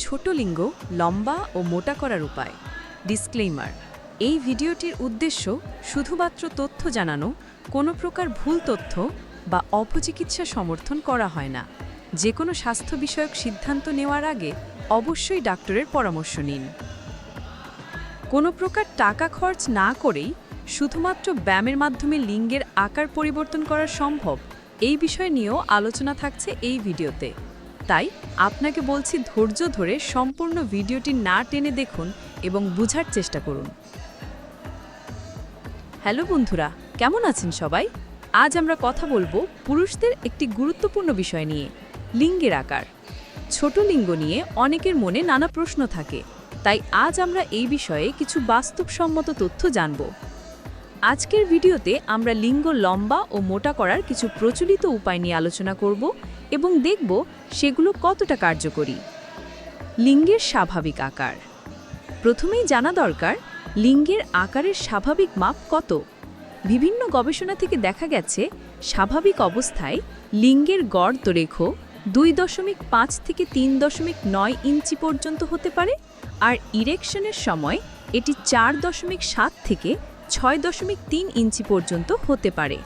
ছোট লিঙ্গ লম্বা ও মোটা করার উপায়। ডিসক্লেইমার, এই ভিডিওটির উদ্দেশ্য শুধুমাত্র তথ্য জানানো, কোনো প্রকার ভুল তথ্য বা অপচিকিৎসা সমর্থন করা হয় না। যে কোনো স্বাস্থ্য বিষয়ক সিদ্ধান্ত নেওয়ার আগে অবশ্যই ডাক্তারের পরামর্শ নিন। কোনো প্রকার টাকা খরচ না করেই শুধুমাত্র ব্যায়ামের মাধ্যমে লিঙ্গের আকার পরিবর্তন করা সম্ভব, এই বিষয় নিয়েও আলোচনা থাকছে এই ভিডিওতে। তাই আপনাকে বলছি, ধৈর্য ধরে সম্পূর্ণ ভিডিওটি না টেনে দেখুন এবং বোঝার চেষ্টা করুন। হ্যালো বন্ধুরা, কেমন আছেন সবাই? আজ আমরা কথা বলবো পুরুষদের একটি গুরুত্বপূর্ণ বিষয় নিয়ে, লিঙ্গের আকার। ছোট লিঙ্গ নিয়ে অনেকের মনে নানা প্রশ্ন থাকে, তাই আজ আমরা এই বিষয়ে কিছু বাস্তবসম্মত তথ্য জানব। আজকের ভিডিওতে আমরা লিঙ্গ লম্বা ও মোটা করার কিছু প্রচলিত উপায় নিয়ে আলোচনা করব এবং দেখব সেগুলো কতটা কার্যকরী। লিঙ্গের স্বাভাবিক আকার। প্রথমেই জানা দরকার, লিঙ্গের আকারের স্বাভাবিক মাপ কত। বিভিন্ন গবেষণা থেকে দেখা গেছে, স্বাভাবিক অবস্থায় লিঙ্গের গড় দৈর্ঘ্য 2.5 থেকে 3.9 ইঞ্চি পর্যন্ত হতে পারে, আর ইরেকশনের সময় এটি 4.7 থেকে 6.3 ইঞ্চি পর্যন্ত হতে পারে।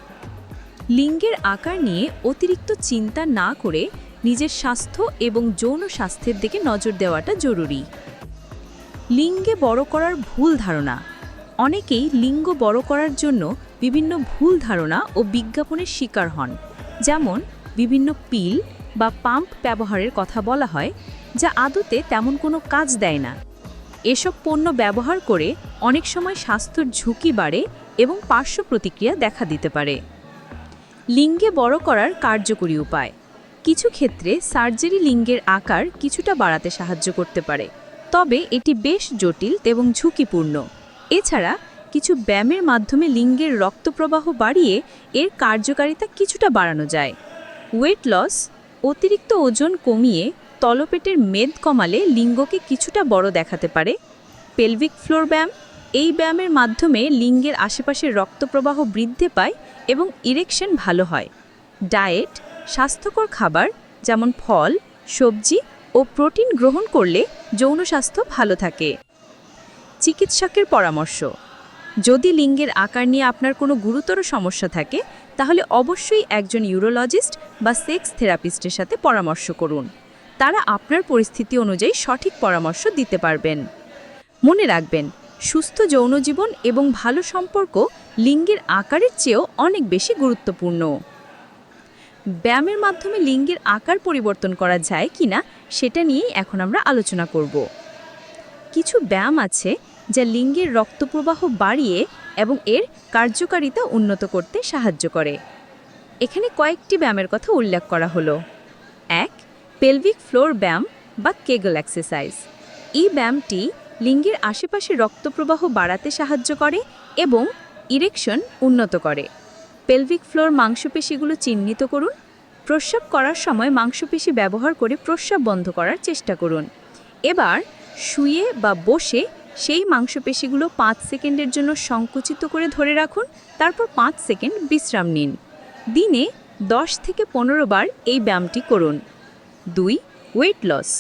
লিঙ্গের আকার নিয়ে অতিরিক্ত চিন্তা না করে নিজের স্বাস্থ্য এবং যৌন স্বাস্থ্যের দিকে নজর দেওয়াটা জরুরি। লিঙ্গে বড় করার ভুল ধারণা। অনেকেই লিঙ্গ বড় করার জন্য বিভিন্ন ভুল ধারণা ও বিজ্ঞাপনের শিকার হন। যেমন বিভিন্ন পিল বা পাম্প ব্যবহারের কথা বলা হয়, যা আদতে তেমন কোনো কাজ দেয় না। এসব পণ্য ব্যবহার করে অনেক সময় স্বাস্থ্যের ঝুঁকি বাড়ে এবং পার্শ্ব প্রতিক্রিয়া দেখা দিতে পারে। লিঙ্গে বড় করার কার্যকরী উপায়। কিছু ক্ষেত্রে সার্জারি লিঙ্গের আকার কিছুটা বাড়াতে সাহায্য করতে পারে, তবে এটি বেশ জটিল এবং ঝুঁকিপূর্ণ। এছাড়া কিছু ব্যায়ামের মাধ্যমে লিঙ্গের রক্তপ্রবাহ বাড়িয়ে এর কার্যকারিতা কিছুটা বাড়ানো যায়। Weight loss. অতিরিক্ত ওজন কমিয়ে তলপেটের মেদ কমালে লিঙ্গকে কিছুটা বড় দেখাতে পারে। পেলভিক ফ্লোর ব্যায়াম। এই ব্যায়ামের মাধ্যমে লিঙ্গের আশেপাশের রক্তপ্রবাহ বৃদ্ধি পায় এবং ইরেকশন ভালো হয়। ডায়েট। স্বাস্থ্যকর খাবার যেমন ফল, সবজি ও প্রোটিন গ্রহণ করলে যৌন স্বাস্থ্য ভালো থাকে। চিকিৎসকের পরামর্শ। যদি লিঙ্গের আকার নিয়ে আপনার কোনো গুরুতর সমস্যা থাকে, তাহলে অবশ্যই একজন ইউরোলজিস্ট বা সেক্স থেরাপিস্টের সাথে পরামর্শ করুন। তারা আপনার পরিস্থিতি অনুযায়ী সঠিক পরামর্শ দিতে পারবেন। মনে রাখবেন, সুস্থ যৌন জীবন এবং ভালো সম্পর্ক লিঙ্গের আকারের চেয়েও অনেক বেশি গুরুত্বপূর্ণ। ব্যায়ামের মাধ্যমে লিঙ্গের আকার পরিবর্তন করা যায় কিনা সেটা নিয়েই এখন আমরা আলোচনা করব। কিছু ব্যায়াম আছে যা লিঙ্গের রক্তপ্রবাহ বাড়িয়ে এবং এর কার্যকারিতা উন্নত করতে সাহায্য করে। এখানে কয়েকটি ব্যায়ামের কথা উল্লেখ করা হলো। 1. পেলভিক ফ্লোর ব্যায়াম বা কেগল এক্সারসাইজ। এই ব্যায়ামটি লিঙ্গের আশেপাশে রক্তপ্রবাহ বাড়াতে সাহায্য করে এবং ইরেকশন উন্নত করে। পেলভিক ফ্লোর মাংসপেশিগুলো চিহ্নিত করুন। প্রস্রাব করার সময় মাংসপেশি ব্যবহার করে প্রস্রাব বন্ধ করার চেষ্টা করুন। এবার শুয়ে বা বসে সেই মাংসপেশিগুলো 5 সেকেন্ডের জন্য সংকুচিত করে ধরে রাখুন, তারপর 5 সেকেন্ড বিশ্রাম নিন। দিনে 10 থেকে 15 বার এই ব্যায়ামটি করুন। 2. Weight loss.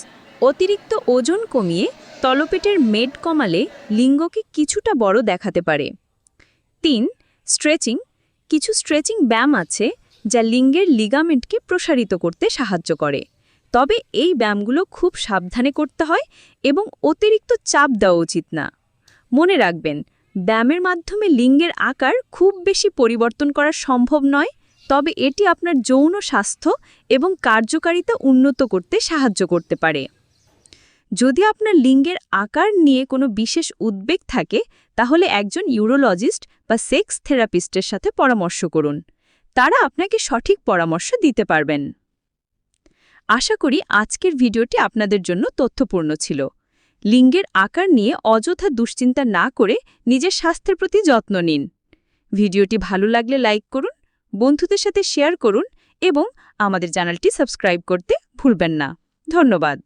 অতিরিক্ত ওজন কমিয়ে তলপেটের মেদ কমালে লিঙ্গকে কিছুটা বড় দেখাতে পারে। 3. স্ট্রেচিং। কিছু স্ট্রেচিং ব্যায়াম আছে যা লিঙ্গের লিগামেন্টকে প্রসারিত করতে সাহায্য করে, তবে এই ব্যায়ামগুলো খুব সাবধানে করতে হয় এবং অতিরিক্ত চাপ দেওয়া উচিত না। মনে রাখবেন, ব্যায়ামের মাধ্যমে লিঙ্গের আকার খুব বেশি পরিবর্তন করা সম্ভব নয়, তবে এটি আপনার যৌন স্বাস্থ্য এবং কার্যকারিতা উন্নত করতে সাহায্য করতে পারে। যদি আপনার লিঙ্গের আকার নিয়ে কোনো বিশেষ উদ্বেগ থাকে, তাহলে একজন ইউরোলজিস্ট বা সেক্স থেরাপিস্টের সাথে পরামর্শ করুন। তারা আপনাকে সঠিক পরামর্শ দিতে পারবেন। আশা করি আজকের ভিডিওটি আপনাদের জন্য তথ্যপূর্ণ ছিল। লিঙ্গের আকার নিয়ে অযথা দুশ্চিন্তা না করে নিজের স্বাস্থ্যের প্রতি যত্ন নিন। ভিডিওটি ভালো লাগলে লাইক করুন, বন্ধুদের সাথে শেয়ার করুন এবং আমাদের চ্যানেলটি সাবস্ক্রাইব করতে ভুলবেন না। ধন্যবাদ।